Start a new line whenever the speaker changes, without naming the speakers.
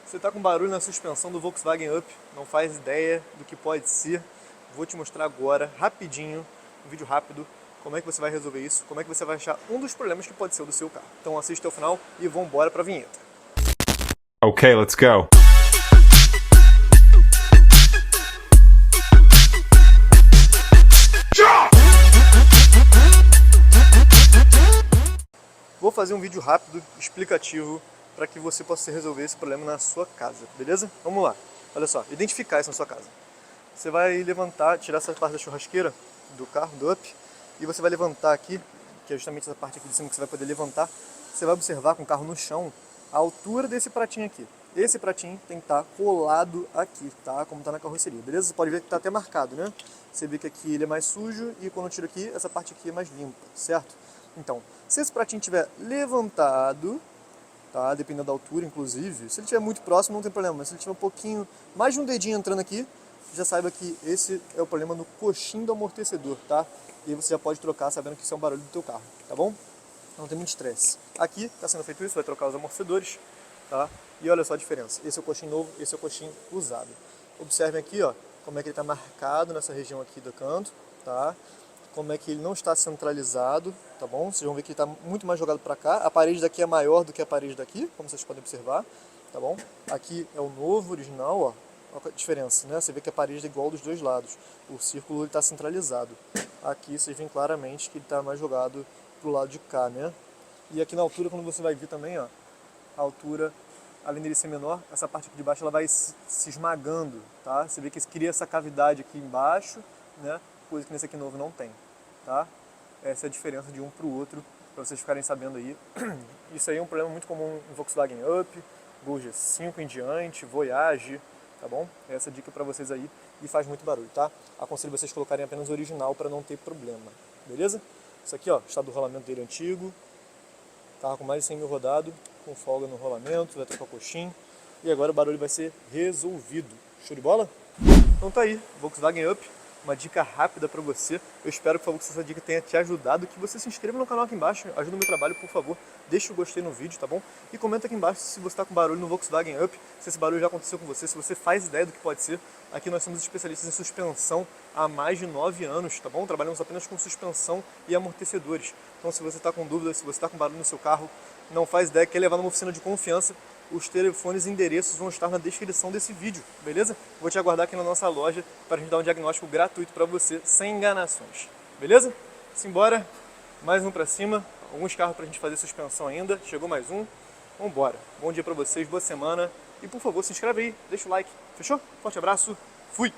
Você está com barulho na suspensão do Volkswagen Up, não faz ideia do que pode ser. Vou te mostrar agora, rapidinho, um vídeo rápido, como é que você vai resolver isso, como é que você vai achar um dos problemas que pode ser o do seu carro. Então assiste até o final e vamos embora para a vinheta.
Okay, let's go.
Vou fazer um vídeo rápido, explicativo, para que você possa resolver esse problema na sua casa, beleza? Vamos lá. Olha só, identificar isso na sua casa. Você vai levantar, tirar essa parte da churrasqueira do carro, do Up, e você vai levantar aqui, que é justamente essa parte aqui de cima que você vai poder levantar. Você vai observar com o carro no chão a altura desse pratinho aqui. Esse pratinho tem que estar colado aqui, tá? Como está na carroceria, beleza? Você pode ver que está até marcado, né? Você vê que aqui ele é mais sujo e quando eu tiro aqui, essa parte aqui é mais limpa, certo? Então, se esse pratinho estiver levantado, tá? Dependendo da altura, inclusive, se ele estiver muito próximo não tem problema, mas se ele estiver um pouquinho, mais de um dedinho entrando aqui, já saiba que esse é o problema no coxim do amortecedor, tá? E aí você já pode trocar sabendo que isso é um barulho do teu carro, tá bom? Não tem muito estresse. Aqui está sendo feito isso, vai trocar os amortecedores, tá? E olha só a diferença, esse é o coxim novo, esse é o coxim usado. Observem aqui, ó, como é que ele está marcado nessa região aqui do canto, tá? Como é que ele não está centralizado, tá bom? Vocês vão ver que ele está muito mais jogado para cá. A parede daqui é maior do que a parede daqui, como vocês podem observar, tá bom? Aqui é o novo, original, ó. Olha a diferença, né? Você vê que a parede é igual dos dois lados. O círculo está centralizado. Aqui vocês veem claramente que ele está mais jogado pro lado de cá, né? E aqui na altura, quando você vai ver também, ó, a altura, além dele ser menor, essa parte aqui de baixo ela vai se esmagando, tá? Você vê que cria essa cavidade aqui embaixo, né? Coisa que nesse aqui novo não tem, tá? Essa é a diferença de um para o outro, para vocês ficarem sabendo aí. Isso aí é um problema muito comum em Volkswagen Up, Gol G5 em diante, Voyage, tá bom? Essa dica para vocês aí e faz muito barulho, tá? Aconselho vocês colocarem apenas o original para não ter problema, beleza? Isso aqui, ó, estado do rolamento dele antigo, carro com mais de 100 mil rodado, com folga no rolamento, vai trocar o coxim e agora o barulho vai ser resolvido. Show de bola? Então tá aí, Volkswagen Up. Uma dica rápida para você. Eu espero que essa dica tenha te ajudado, que você se inscreva no canal aqui embaixo, ajuda o meu trabalho, por favor, deixa o gostei no vídeo, tá bom? E comenta aqui embaixo se você está com barulho no Volkswagen Up, se esse barulho já aconteceu com você, se você faz ideia do que pode ser. Aqui nós somos especialistas em suspensão há mais de 9 anos, tá bom? Trabalhamos apenas com suspensão e amortecedores. Então se você está com dúvidas, se você está com barulho no seu carro, não faz ideia, quer levar numa oficina de confiança, os telefones e endereços vão estar na descrição desse vídeo, beleza? Vou te aguardar aqui na nossa loja para a gente dar um diagnóstico gratuito para você, sem enganações, beleza? Simbora, mais um para cima, alguns carros para a gente fazer suspensão ainda, chegou mais um, vambora. Bom dia para vocês, boa semana e por favor se inscreve aí, deixa o like, fechou? Forte abraço, fui!